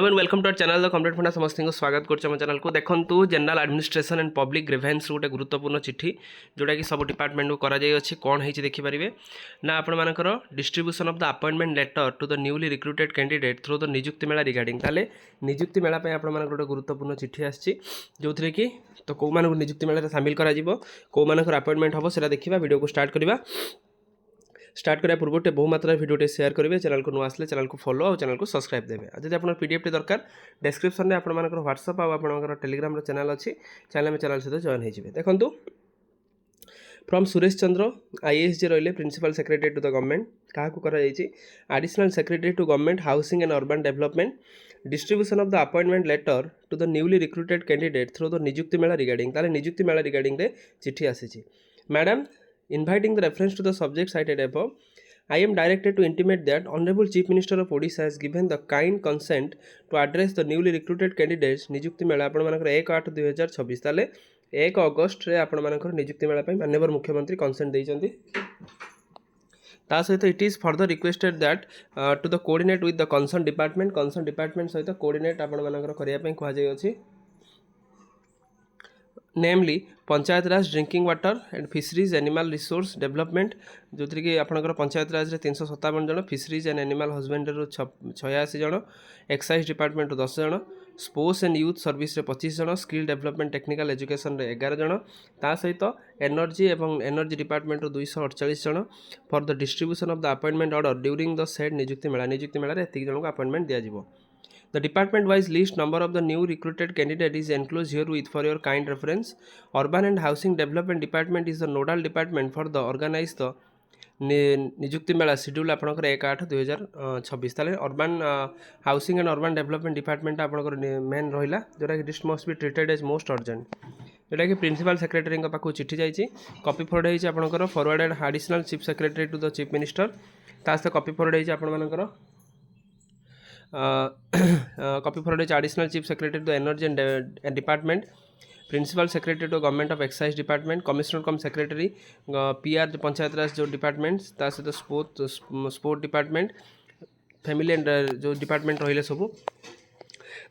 Welcome to our channel the complete फंडा समस्त को स्वागत करम चैनल को देखो general administration and public grievance गोटे गुरुत्वपूर्ण चिठी जोटा कि सब डिपार्टमेंट को करा कौन है देखिपारे ना आपर distribution of the appointment letter to the newly recruited candidate through the निजुक्ति मेला रिगार्डिंग ताले निजुक्ति मेला गोटे गुरुत्वपूर्ण चिठी आसी जो थे कि तो कौ मानक निजुक्ति मेला सामिल करा कौ मानक अपॉइंटमेंट हम से देखा वीडियो को स्टार्ट करवा स्टार्ट करा पूर्व बहु मात्रा वीडियो शेयर करेंगे चैनल को नुआ आसले चैनल को फॉलो और चैनल को सब्सक्राइब देवे जब आप पीडीएफ दरकार डिस्क्रिप्शन में आप व्हाट्सएप और टेलीग्राम चैनल अच्छी चैनल सहित जॉइन हो देखो फ्रॉम सुरेश चंद्र आईएएस जे रही principal secretary to the government क्या additional secretary to government housing and urban development distribution of the appointment letter to the newly recruited candidate through the निजुक्ति मेला regarding ताले निजुक्ति मेला रिगार्डिंग रे चिठी आसी madam inviting the reference to the subject cited above, I am directed to intimate that Honorable Chief Minister of Odisha has given the kind consent to address the newly recruited candidates निजुक्ति मेला आपण 1/8/2026 ताले 1 अगस्त रे आपण निजुक्ति मेला माननीय मुख्यमंत्री consent देइचंती ता सहित it is further requested that to the coordinate with the concern department सहित कोऑर्डिनेट आपण करिया कहा जाय अछि namely panchayat raj drinking water and fisheries animal resource development जो थी कि आपंकर पंचायत राज 357 जन फिशरीज एंड एनिमल हजबेंडरी 86 जन एक्साइज डिपार्टमेंट 10 जन स्पोर्ट्स एंड यूथ सर्विस 25 जन स्किल डेवलपमेंट टेक्निकल एजुकेशन 11 जन ता सहित एनर्जी एवं एनर्जी डिपार्टमेंट 248 जन for the distribution of the appointment order during the said निजुक्ति मेला एतिक जन को अपॉइंटमेंट दिया The department-wise list number of the new recruited candidate is enclosed here with for your kind reference. Urban and Housing Development Department is the nodal department for the organize the निजुक्ति मेला schedule आपंकर 1/8/2026 ताले urban housing and urban development department आपंकर मेन रहा जोटा कि this must be treated as most urgent जोटा कि प्रिंसिपल सेक्रेटरी पाखु चिठी जाइए कॉपी फॉरवर्ड होती आपंकर forwarded additional chief secretary to the chief minister तासह कॉपी फॉरवर्ड होती आपंकर copy forward additional chief secretary to energy and department principal secretary to government of excise department commissioner cum secretary PR panchayat raj जो department ता सहित sport department family and जो department रही सब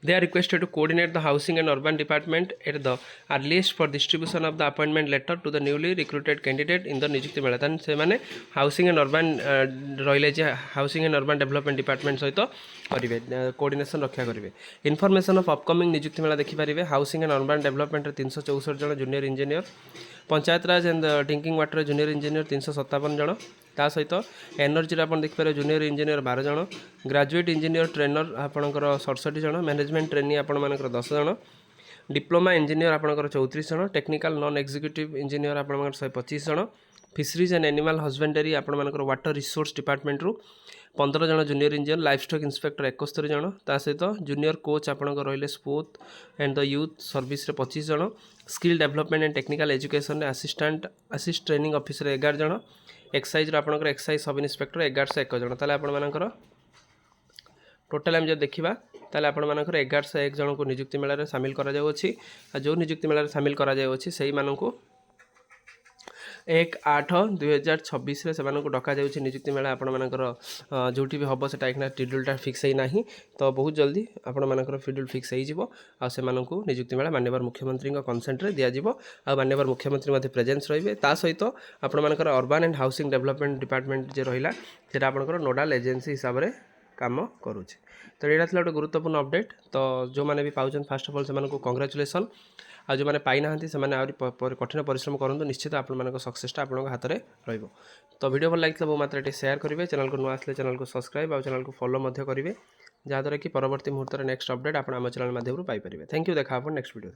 they are requested to coordinate the housing and urban department at the earliest for distribution of the appointment letter to the newly recruited candidate in the निजुक्ति मेला तान से माने housing and urban रहिले जे housing and urban development department सहित करेंगे coordination रक्षा करेंगे इनफॉरमेशन ऑफ अपकमिंग निजुक्ति मेला देखिपारे हाउसिंग एंड अर्बन डेवलपमेंट 364 जन junior engineer panchayat raj and drinking water junior engineer 357 जन ता सहित एनर्जी आप देखिपारे जूनियर इंजीनियर 12 जन ग्रेजुएट इंजीनियर ट्रेनर आपणकर 67 जन मैनेजमेंट ट्रेनी आपणकर 10 जन डिप्लोमा इंजीनियर आपणकर 34 जन टेक्निकल नॉन एग्जीक्यूटिव इंजीनियर आपणकर 125 जन फिशरीज एंड एनिमल हजबेंडरी आपणकर वाटर रिसोर्स डिपार्टमेंट रु 15 जन junior engineer life stock inspector 71 जन ता सहित जूनियर कोच आपणकर रहिले sports and the youth service 25 जन skill development and technical education assist training officer 11 जन एक्साइज आपणकर एक्साइज सब इन्स्पेक्टर 1101 जन ताले आपणकर टोटाल आम जब देखा ताले आपणकर 1101 जन को निजुक्ति मेला सामिल करा जाउछि जो निजुक्ति मेला सामिल करा जाउछि सेही मानकु 1/8/2026 से डका जाउछि निजुक्ति मेला आपणकर जोटी भी हम से शेड्यूलटा फिक्स ही ना तो बहुत जल्दी आपणकर शेड्यूल फिक्स हो निजुक्ति मेला माननीय मुख्यमंत्री कंसेंट रे दिया जिवो आ माननीय मुख्यमंत्री प्रेजेंस रहिबे ता सहित आपणकर urban and housing development department जे रहिला सेटा आपणकर नोडाल एजेंसी हिसाब से काम करुचे तो यहाँ गोटे गुरुत्वपूर्ण अपडेट तो जो मैंने भी पाँच फास्ट अफ ऑल से कंग्राचुलेसन आ जो मैंने पाई ना से कठिन परिश्रम करूँ निश्चित आप सक्सेसटा आप हाथ में रही तो वीडियो भल लगी बहुत मात्रा शेयर करेंगे चैनल को नुआ आसले चैनल को सब्सक्राइब और चैनल को फॉलो करेंगे जहाँद्वारा कि परवर्ती मुहूर्त नेक्स्ट अपडेट आप चैनल माध्यम पाइपर थैंक यू देखा नेक्स्ट वीडियो।